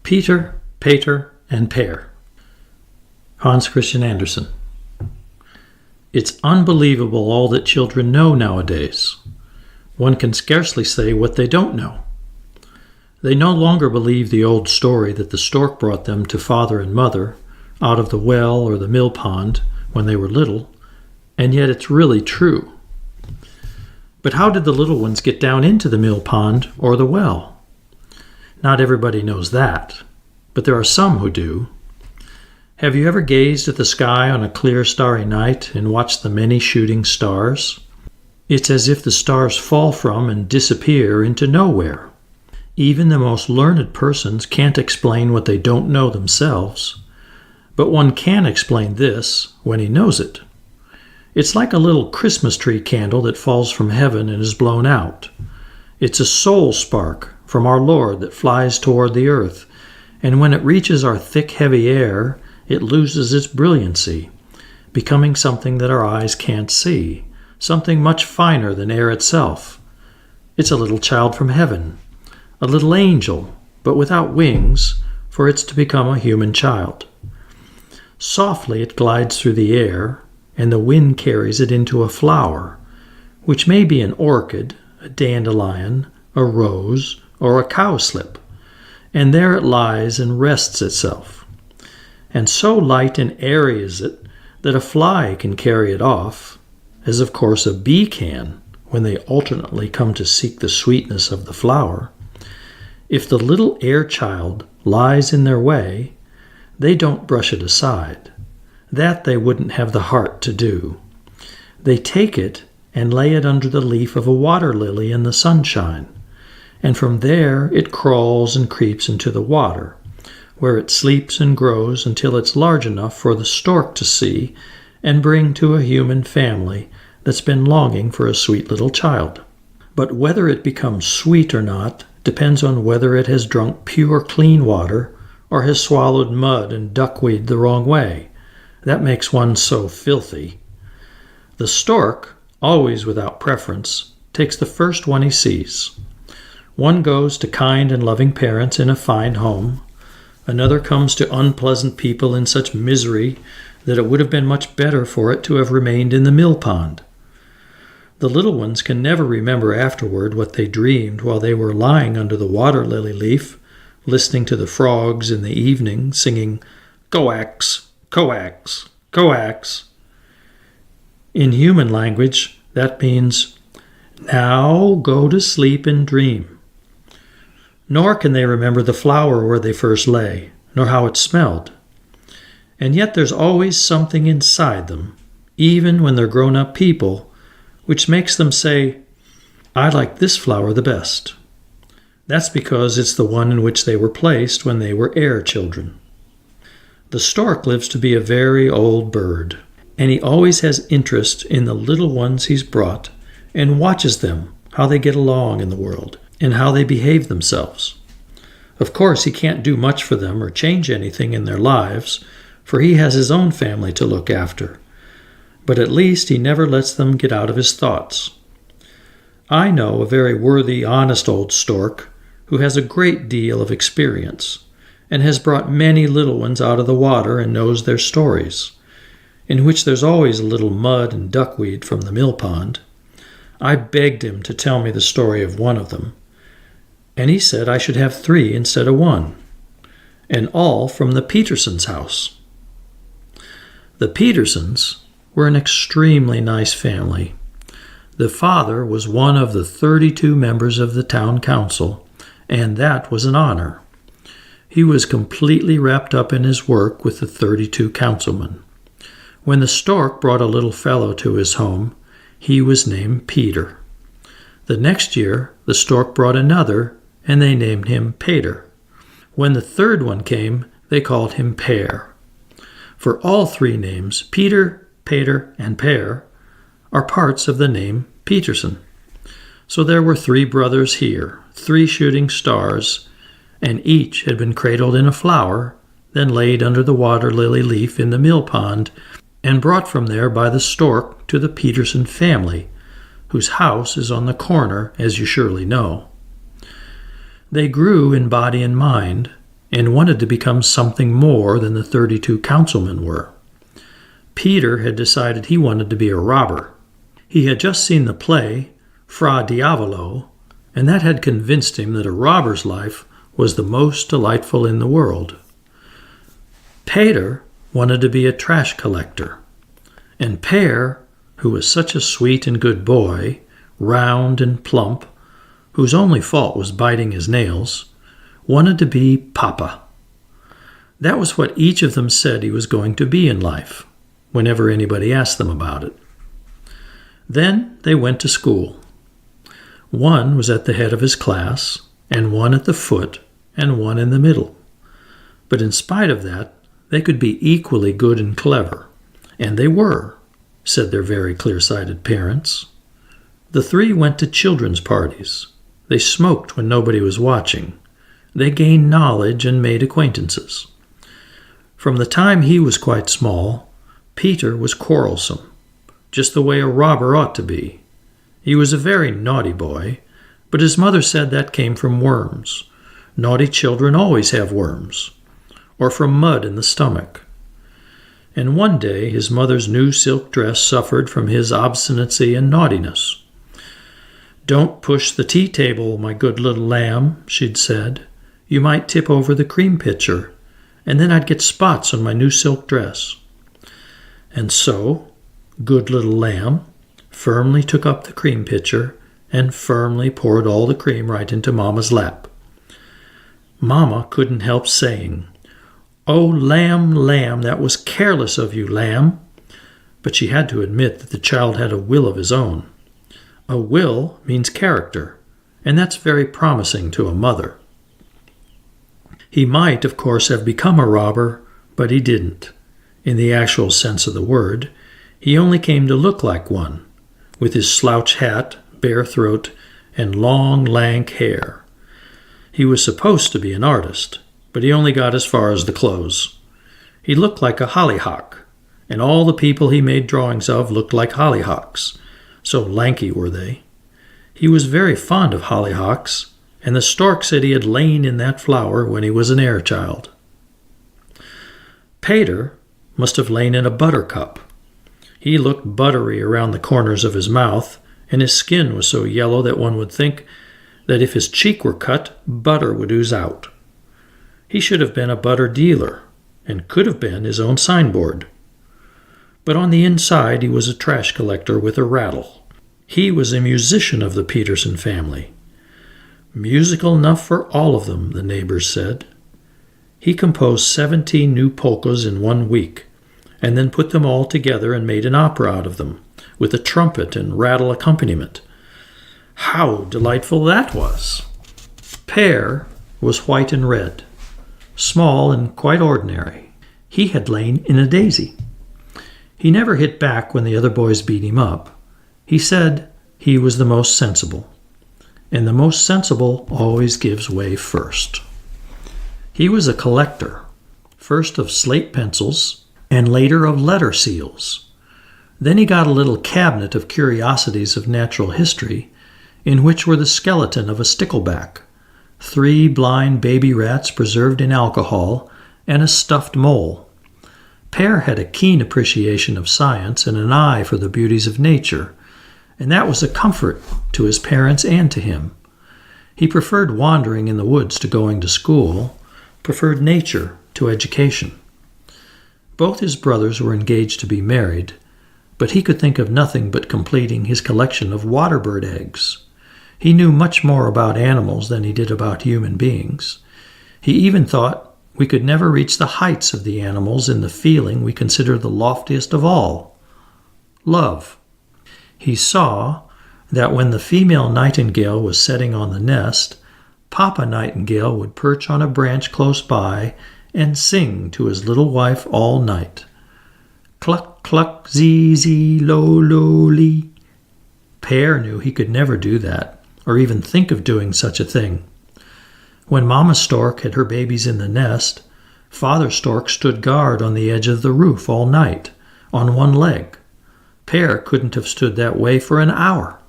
Pieter, Pieter, and Peer. Hans Christian Andersen. It's unbelievable all that children know nowadays. One can scarcely say what they don't know. They no longer believe the old story that the stork brought them to father and mother out of the well or the millpond when they were little, and yet it's really true. But how did the little ones get down into the millpond or the well? Not everybody knows that, but there are some who do. Have you ever gazed at the sky on a clear starry night and watched the many shooting stars? It's as if the stars fall from and disappear into nowhere. Even the most learned persons can't explain what they don't know themselves, but one can explain this when he knows it. It's like a little Christmas tree candle that falls from heaven and is blown out. It's a soul spark from our Lord that flies toward the earth, and when it reaches our thick, heavy air, it loses its brilliancy, becoming something that our eyes can't see, something much finer than air itself. It's a little child from heaven, a little angel, but without wings, for it's to become a human child. Softly it glides through the air, and the wind carries it into a flower, which may be an orchid, a dandelion, a rose, or a cowslip, and there it lies and rests itself. And so light and airy is it that a fly can carry it off, as of course a bee can when they alternately come to seek the sweetness of the flower. If the little air child lies in their way, they don't brush it aside. That they wouldn't have the heart to do. They take it and lay it under the leaf of a water lily in the sunshine, and from there it crawls and creeps into the water, where it sleeps and grows until it's large enough for the stork to see and bring to a human family that's been longing for a sweet little child. But whether it becomes sweet or not depends on whether it has drunk pure, clean water or has swallowed mud and duckweed the wrong way. That makes one so filthy. The stork, always without preference, takes the first one he sees. One goes to kind and loving parents in a fine home. Another comes to unpleasant people in such misery that it would have been much better for it to have remained in the millpond. The little ones can never remember afterward what they dreamed while they were lying under the water lily leaf, listening to the frogs in the evening singing, "Coax, coax, coax." In human language, that means, "Now go to sleep and dream." Nor can they remember the flower where they first lay, nor how it smelled. And yet there's always something inside them, even when they're grown-up people, which makes them say, "I like this flower the best." That's because it's the one in which they were placed when they were air children. The stork lives to be a very old bird, and he always has interest in the little ones he's brought and watches them, how they get along in the world, and how they behave themselves. Of course, he can't do much for them or change anything in their lives, for he has his own family to look after. But at least he never lets them get out of his thoughts. I know a very worthy, honest old stork who has a great deal of experience and has brought many little ones out of the water and knows their stories, in which there's always a little mud and duckweed from the millpond. I begged him to tell me the story of one of them, and he said I should have 3 instead of 1, and all from the Petersons' house. The Petersons were an extremely nice family. The father was one of the 32 members of the town council, and that was an honor. He was completely wrapped up in his work with the 32 councilmen. When the stork brought a little fellow to his home, he was named Pieter. The next year, the stork brought another, and they named him Pieter. When the third one came, they called him Peer. For all 3 names, Pieter, Pieter, and Peer, are parts of the name Peterson. So there were 3 brothers here, 3 shooting stars, and each had been cradled in a flower, then laid under the water lily leaf in the millpond, and brought from there by the stork to the Peterson family, whose house is on the corner, as you surely know. They grew in body and mind, and wanted to become something more than the 32 councilmen were. Pieter had decided he wanted to be a robber. He had just seen the play, Fra Diavolo, and that had convinced him that a robber's life was the most delightful in the world. Pieter wanted to be a trash collector, and Per, who was such a sweet and good boy, round and plump, whose only fault was biting his nails, wanted to be Papa. That was what each of them said he was going to be in life, whenever anybody asked them about it. Then they went to school. One was at the head of his class, and one at the foot, and one in the middle. But in spite of that, they could be equally good and clever, and they were, said their very clear-sighted parents. The three went to children's parties. They smoked when nobody was watching. They gained knowledge and made acquaintances. From the time he was quite small, Pieter was quarrelsome, just the way a robber ought to be. He was a very naughty boy, but his mother said that came from worms. Naughty children always have worms, or from mud in the stomach. And one day his mother's new silk dress suffered from his obstinacy and naughtiness. "Don't push the tea table, my good little lamb," she'd said. "You might tip over the cream pitcher, and then I'd get spots on my new silk dress." And so, good little lamb firmly took up the cream pitcher and firmly poured all the cream right into Mama's lap. Mama couldn't help saying, "Oh, lamb, lamb, that was careless of you, lamb." But she had to admit that the child had a will of his own. A will means character, and that's very promising to a mother. He might, of course, have become a robber, but he didn't. In the actual sense of the word, he only came to look like one, with his slouch hat, bare throat, and long, lank hair. He was supposed to be an artist, but he only got as far as the clothes. He looked like a hollyhock, and all the people he made drawings of looked like hollyhocks, so lanky were they. He was very fond of hollyhocks, and the stork said he had lain in that flower when he was an air child. Pieter must have lain in a buttercup. He looked buttery around the corners of his mouth, and his skin was so yellow that one would think that if his cheek were cut, butter would ooze out. He should have been a butter dealer, and could have been his own signboard. But on the inside he was a trash collector with a rattle. He was a musician of the Peterson family. Musical enough for all of them, the neighbors said. He composed 17 new polkas in 1 week, and then put them all together and made an opera out of them, with a trumpet and rattle accompaniment. How delightful that was! Per was white and red, small and quite ordinary. He had lain in a daisy. He never hit back when the other boys beat him up. He said he was the most sensible, and the most sensible always gives way first. He was a collector, first of slate pencils, and later of letter seals. Then he got a little cabinet of curiosities of natural history, in which were the skeleton of a stickleback, 3 blind baby rats preserved in alcohol, and a stuffed mole. Per had a keen appreciation of science and an eye for the beauties of nature, and that was a comfort to his parents and to him. He preferred wandering in the woods to going to school, preferred nature to education. Both his brothers were engaged to be married, but he could think of nothing but completing his collection of waterbird eggs. He knew much more about animals than he did about human beings. He even thought we could never reach the heights of the animals in the feeling we consider the loftiest of all, love. He saw that when the female nightingale was setting on the nest, Papa Nightingale would perch on a branch close by and sing to his little wife all night. Cluck, cluck, zee, zee, lo, lo, lee. Per knew he could never do that, or even think of doing such a thing. When Mama Stork had her babies in the nest, Father Stork stood guard on the edge of the roof all night, on one leg. Per couldn't have stood that way for an hour.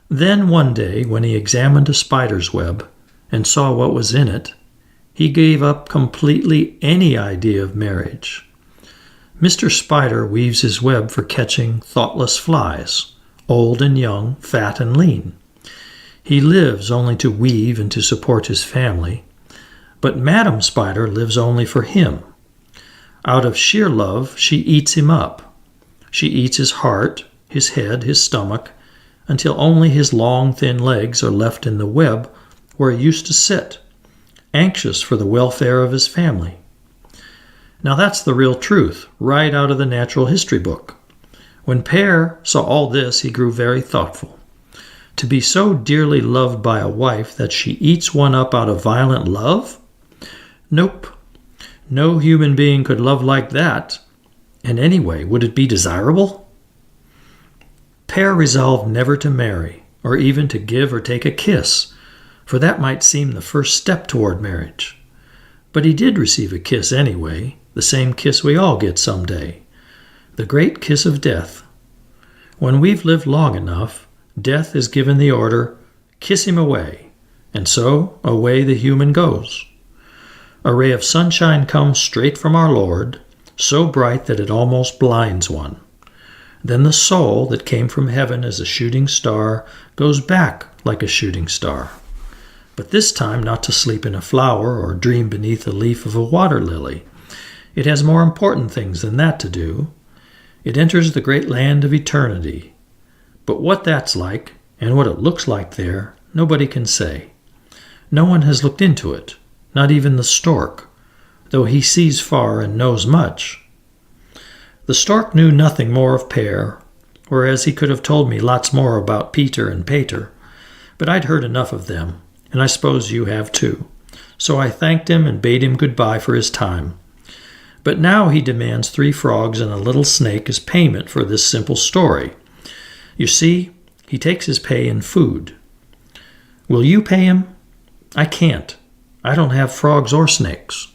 Then one day, when he examined a spider's web and saw what was in it, he gave up completely any idea of marriage. Mr. Spider weaves his web for catching thoughtless flies, old and young, fat and lean. He lives only to weave and to support his family, but Madam Spider lives only for him. Out of sheer love, she eats him up. She eats his heart, his head, his stomach, until only his long, thin legs are left in the web where he used to sit, anxious for the welfare of his family. Now that's the real truth, right out of the natural history book. When Pieter saw all this, he grew very thoughtful. To be so dearly loved by a wife that she eats one up out of violent love? Nope. No human being could love like that. And anyway, would it be desirable? Pieter resolved never to marry, or even to give or take a kiss, for that might seem the first step toward marriage. But he did receive a kiss anyway, the same kiss we all get someday, the great kiss of death. When we've lived long enough, death is given the order, kiss him away, and so away the human goes. A ray of sunshine comes straight from our Lord, so bright that it almost blinds one. Then the soul that came from heaven as a shooting star goes back like a shooting star. But this time not to sleep in a flower or dream beneath the leaf of a water lily. It has more important things than that to do. It enters the great land of eternity. But what that's like, and what it looks like there, nobody can say. No one has looked into it, not even the stork, though he sees far and knows much. The stork knew nothing more of Pieter, whereas he could have told me lots more about Pieter and Pieter, but I'd heard enough of them, and I suppose you have too. So I thanked him and bade him goodbye for his time. But now he demands 3 frogs and a little snake as payment for this simple story. You see, he takes his pay in food. Will you pay him? I can't. I don't have frogs or snakes.